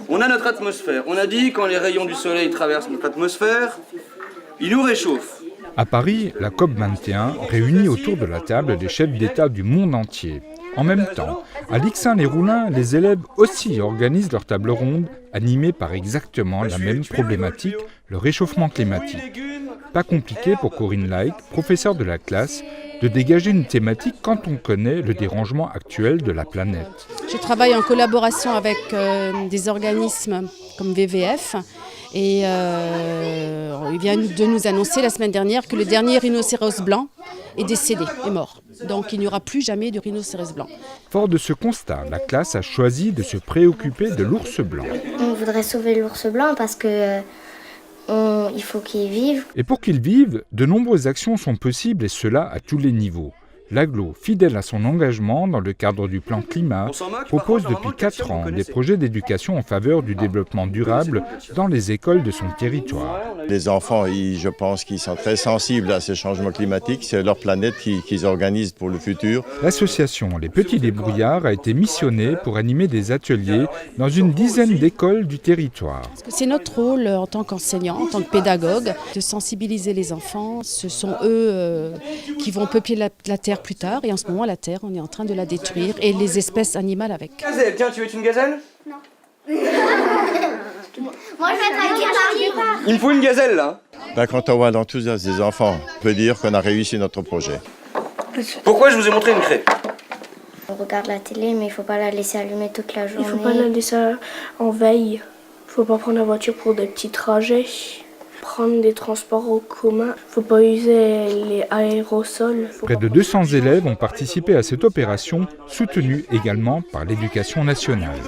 On a notre atmosphère. On a dit quand les rayons du soleil traversent notre atmosphère, ils nous réchauffent. À Paris, la COP21 réunit autour de la table des chefs d'État du monde entier. En même temps, à Lixin-les-Roulins, les élèves aussi organisent leur table ronde, animée par exactement la même problématique, le réchauffement climatique. Pas compliqué pour Corinne Laïc, professeure de la classe, de dégager une thématique quand on connaît le dérangement actuel de la planète. Je travaille en collaboration avec des organismes comme WWF et il vient de nous annoncer la semaine dernière que le dernier rhinocéros blanc est décédé, est mort. Donc il n'y aura plus jamais de rhinocéros blanc. Fort de ce constat, la classe a choisi de se préoccuper de l'ours blanc. On voudrait sauver l'ours blanc parce que il faut qu'il vive. Et pour qu'il vive, de nombreuses actions sont possibles et cela à tous les niveaux. L'Agglo, fidèle à son engagement dans le cadre du plan climat, propose depuis 4 ans des projets d'éducation en faveur du développement durable dans les écoles de son territoire. Les enfants, je pense qu'ils sont très sensibles à ces changements climatiques. C'est leur planète qu'ils organisent pour le futur. L'association Les Petits Débrouillards a été missionnée pour animer des ateliers dans une dizaine d'écoles du territoire. C'est notre rôle en tant qu'enseignant, en tant que pédagogue, de sensibiliser les enfants. Ce sont eux qui vont peupler la terre plus tard, et en ce moment la terre, on est en train de la détruire et les espèces animales avec. Gazelle, tiens, tu veux une gazelle? Non. Moi je vais être avec Paris. Il me faut une gazelle là. Quand on voit l'enthousiasme des enfants, on peut dire qu'on a réussi notre projet. Pourquoi je vous ai montré une craie? On regarde la télé, mais il faut pas la laisser allumer toute la journée. Il faut pas la laisser en veille. Faut pas prendre la voiture pour des petits trajets. Prendre des transports en commun. Faut pas user les aérosols. Près de 200 élèves ont participé à cette opération, soutenue également par l'Éducation nationale.